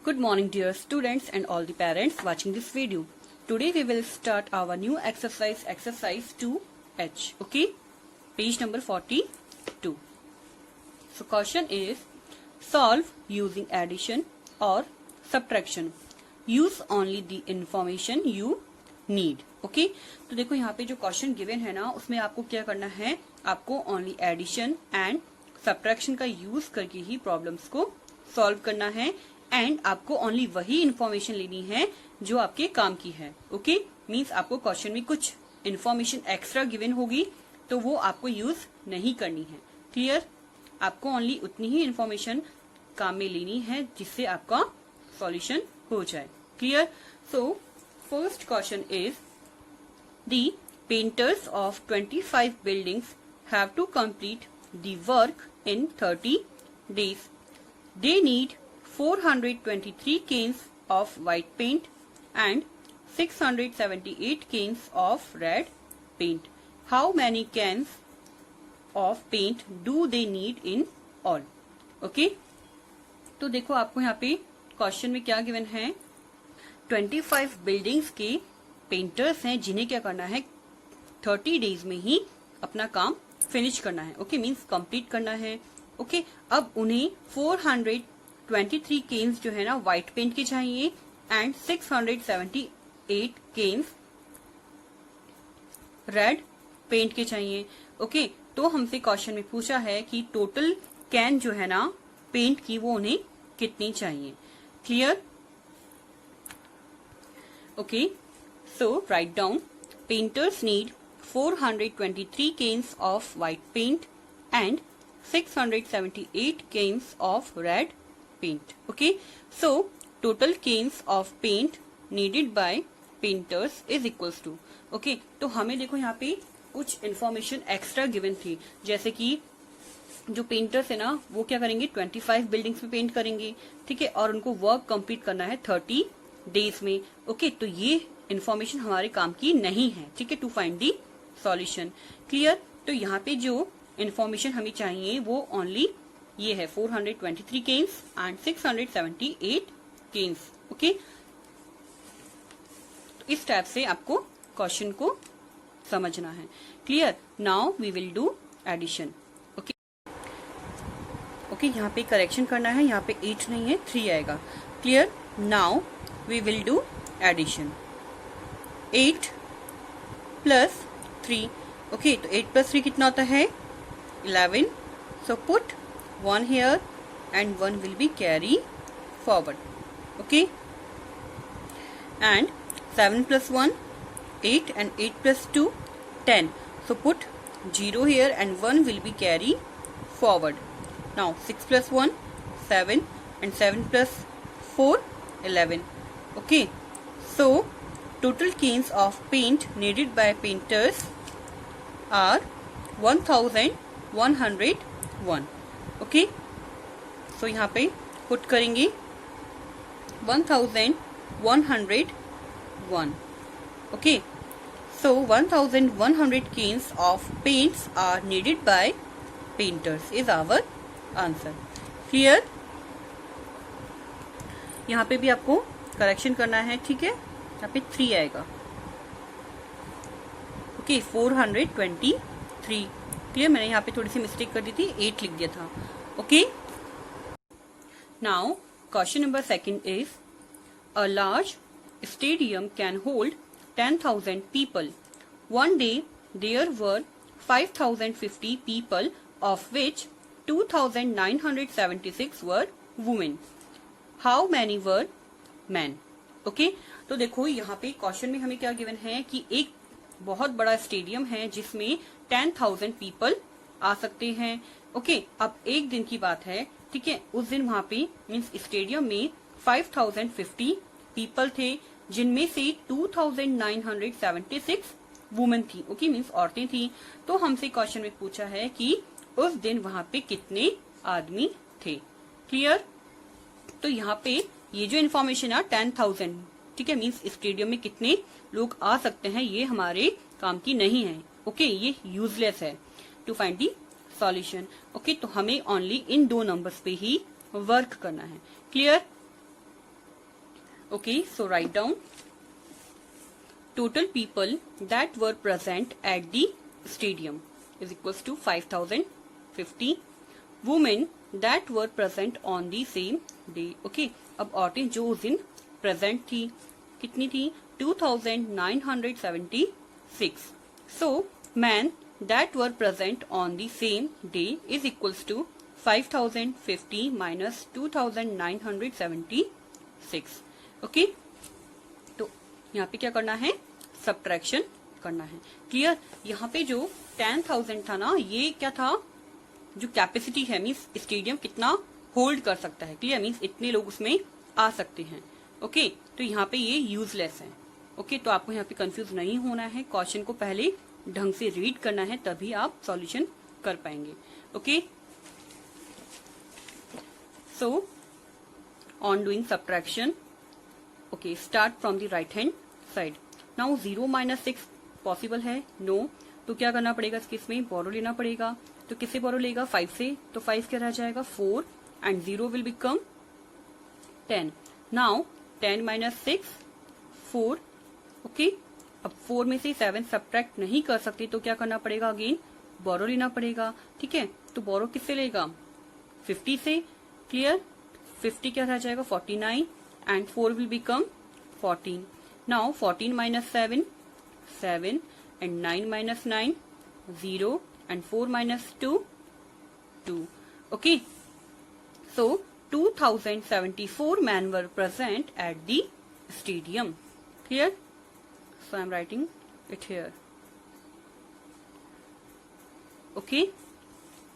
Good morning dear students and all the parents watching this video. Today we will start our new exercise 2H. Okay, page number 42. So question is solve using addition or subtraction. Use only the information you need. Okay, तो देखो यहाँ पे जो question given है ना उसमें आपको क्या करना है, आपको ओनली एडिशन एंड सब्ट्रैक्शन का यूज करके ही प्रॉब्लम्स को सॉल्व करना है एंड आपको ओनली वही इंफॉर्मेशन लेनी है जो आपके काम की है. ओके, मींस आपको क्वेश्चन में कुछ इंफॉर्मेशन एक्स्ट्रा गिवन होगी तो वो आपको यूज नहीं करनी है. क्लियर? आपको ओनली उतनी ही इंफॉर्मेशन काम में लेनी है जिससे आपका सॉल्यूशन हो जाए. Clear? So first question is the painters of 25 buildings have to complete the work in 30 days. They need 423 cans of white paint and 678 cans of red paint. How many cans of paint do they need in all? Okay? तो देखो आपको यहाँ पे question में क्या given है, 25 buildings के painters हैं जिन्हें क्या करना है 30 डेज में ही अपना काम फिनिश करना है. ओके, मींस कंप्लीट करना है. ओके, अब उन्हें 423 केन्स जो है ना व्हाइट पेंट के चाहिए एंड 678 केन्स रेड पेंट के चाहिए. ओके, तो हमसे क्वेश्चन में पूछा है कि टोटल कैन जो है ना पेंट की वो उन्हें कितनी चाहिए. Clear? Okay, so write down painters need 423 cans of white paint and 678 cans of red paint. Okay, so total cans of paint needed by painters is equals to. Okay, तो हमें देखो यहाँ पे कुछ इंफॉर्मेशन एक्स्ट्रा गिवन थी, जैसे कि जो पेंटर्स है ना वो क्या करेंगे 25 बिल्डिंग्स में पेंट करेंगे. ठीक है, और उनको वर्क कंप्लीट करना है 30 डेज में. ओके, तो ये इंफॉर्मेशन हमारे काम की नहीं है. ठीक है, to find the solution. Clear? तो यहाँ पे जो इंफॉर्मेशन हमें चाहिए वो ओनली ये है 423 केन्स एंड 678 केन्स. ओके, तो इस टाइप से आपको क्वेश्चन को समझना है. Clear? Now we will do addition. Okay okay, यहाँ पे करेक्शन करना है, यहाँ पे 8 नहीं है 3 आएगा. Clear? Now we will do addition. 8 plus 3. Okay, तो 8 प्लस 3 कितना होता है 11. So put 1 here and 1 will be carry forward. Okay, and 7 plus 1 8 and 8 plus 2 10. So put 0 here and 1 will be carry forward. Now 6 plus 1 7 and 7 plus 4 11. Okay, so total cans of paint needed by painters are 1101. Okay, सो यहाँ पे put करेंगे 1101. Okay, so 1100 cans of paints are needed by painters is our answer. Clear? यहाँ पे भी आपको correction करना है. ठीक है, यहाँ पे 3 आएगा. ओके, 423. क्लियर? मैंने यहाँ पे थोड़ी सी मिस्टेक कर दी थी, 8 लिख दिया था. Okay, now question number second is a large stadium can hold 10,000 people. One day there were 5,050 people, of which 2,976 were women. How many were men? Okay, तो देखो यहाँ पे क्वेश्चन में हमें क्या गिवन है कि एक बहुत बड़ा स्टेडियम है जिसमें 10,000 पीपल आ सकते हैं. ओके, अब एक दिन की बात है. ठीक है, उस दिन वहां पे मीन्स स्टेडियम में 5,050 पीपल थे जिनमें से 2,976 वुमेन थी. ओके, मीन्स औरतें थी. तो हमसे क्वेश्चन में पूछा है कि उस दिन वहां पे कितने आदमी थे. क्लियर? तो यहाँ पे ये जो इन्फॉर्मेशन है 10,000, ठीक है, मीन्स स्टेडियम में कितने लोग आ सकते हैं ये हमारे काम की नहीं है. ओके, ये यूजलेस है to find the solution. Okay, तो हमें ओनली इन 2 नंबर्स पे ही वर्क करना है. Clear? Okay, so write down total people that were present at the stadium is equals to 5050. Women that were present on the same day. Okay, अब औरतें जो उस दिन प्रेजेंट थी कितनी थी 2976. So men that were present on the same day is equals to 5050 minus 2976. Okay, तो यहाँ पे क्या करना है, सब्ट्रैक्शन करना है. क्लियर. यहाँ पे जो 10,000 था ना, ये क्या था, जो कैपेसिटी है मीन्स स्टेडियम कितना होल्ड कर सकता है. क्लियर, मीन्स इतने लोग उसमें आ सकते हैं. ओके, तो यहाँ पे ये यूजलेस है. ओके, तो आपको यहाँ पे कंफ्यूज नहीं होना है. क्वेश्चन को पहले ढंग से रीड करना है, तभी आप सॉल्यूशन कर पाएंगे. Okay, so on doing subtraction. Okay, start from the right hand side. Now 0 - 6 possible है? नो. तो क्या करना पड़ेगा, इस केस में बोरो लेना पड़ेगा. तो किससे बोरो लेगा, 5 से. तो 5 क्या रह जाएगा, 4 and 0 will become 10. Now 10 - 6 4. Okay, अब 4 में से 7 सब्ट्रैक्ट नहीं कर सकते, तो क्या करना पड़ेगा, अगेन बोरो लेना पड़ेगा. ठीक है, तो बोरो किससे लेगा, 50 से. क्लियर. 50 क्या रह जाएगा, 49 and 4 will become 14. Now 14 - 7 7 and 9 - 9 0 and 4 - 2 2. Okay, so 2074 men were present at the stadium. Clear? So I am writing it here. Okay,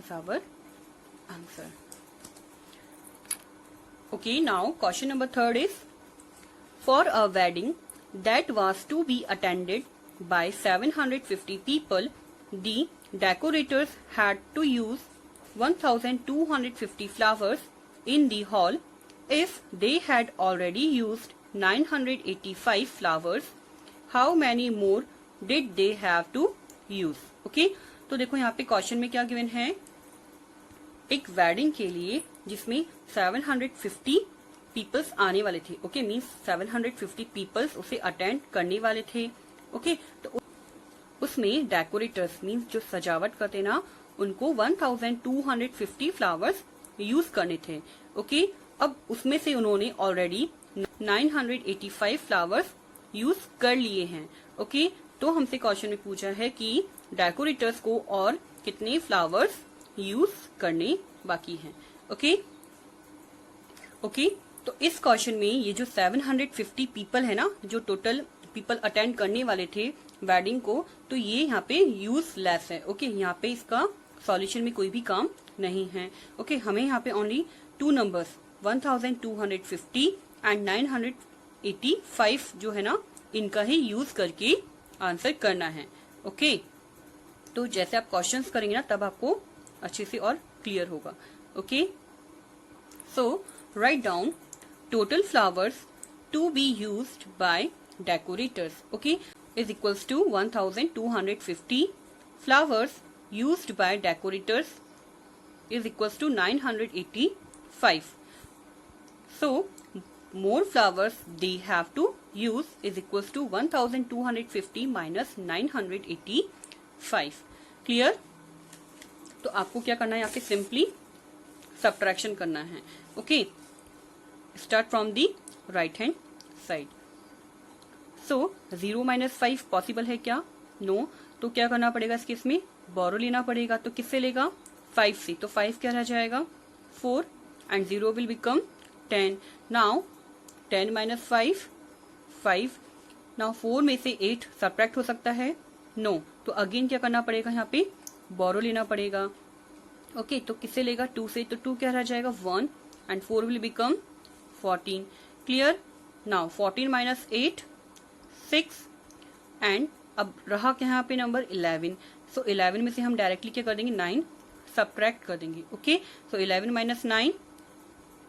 is our answer. Okay, now question number 3 is, for a wedding that was to be attended by 750 people, the decorators had to use 1250 flowers in the hall. If they had already used 985 flowers, how many more did they have to use? Okay, तो देखो यहाँ पे question में क्या given है, एक wedding के लिए जिसमें 750 पीपल्स आने वाले थे. ओके, मीन्स 750 पीपल्स उसे अटेंड करने वाले थे. ओके, तो उसमें डेकोरेटर्स मीन्स जो सजावट करते ना, उनको 1250 फ्लावर्स यूज करने थे. ओके, अब उसमें से उन्होंने ऑलरेडी 985 फ्लावर्स यूज कर लिए हैं. ओके, तो हमसे क्वेश्चन में पूछा है कि डेकोरेटर्स को और कितने फ्लावर्स यूज करने बाकी हैं. ओके, तो इस क्वेश्चन में ये जो 750 पीपल है ना, जो टोटल पीपल अटेंड करने वाले थे वेडिंग को, तो ये यहाँ पे यूजलेस है. ओके, यहाँ पे इसका सॉल्यूशन में कोई भी काम नहीं है. ओके, हमें यहाँ पे ओनली 2 नंबर्स 1250 एंड 985 जो है ना, इनका ही यूज करके आंसर करना है. ओके, तो जैसे आप क्वेश्चंस करेंगे ना, तब आपको अच्छे से और क्लियर होगा. Okay, so write down total flowers to be used by decorators. Okay, is equals to 1250 flowers used by decorators is equals to 985. So more flowers they have to use is equals to 1250 minus 985. Clear? तो आपको क्या करना है, यहाँ पे simply subtraction करना है. Okay, start from the right hand side. So 0 - 5 possible है क्या, नो. तो क्या करना पड़ेगा, इसके इसमें बोरो लेना पड़ेगा. तो किससे लेगा, 5 से. तो 5 क्या रह जाएगा, 4 and 0 will become 10. Now 10 - 5 5. Now 4 में से 8 सब्ट्रैक्ट हो सकता है, नो. तो अगेन क्या करना पड़ेगा, यहाँ पे बोरो लेना पड़ेगा. ओके, तो किससे लेगा, 2 से. तो 2 क्या रह जाएगा, 1 and 4 will become 14. Clear. Now 14 - 8 6 and अब रहा क्या यहाँ पे नंबर 11. सो 11 में से हम डायरेक्टली क्या कर देंगे, 9 सब्ट्रैक्ट कर देंगे. ओके, सो 11 - 9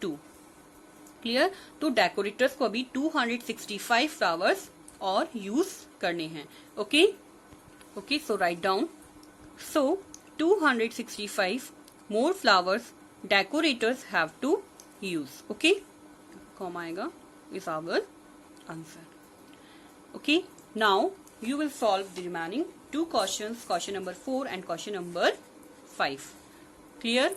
2. क्लियर. तो डेकोरेटर्स को अभी 265 फ्लावर्स और यूज करने हैं. Okay, so write down. So 265 more flowers decorators have to use. Okay, comma आएगा. is our answer. Okay, now you will solve the remaining two questions, question number 4 and question number 5. Clear?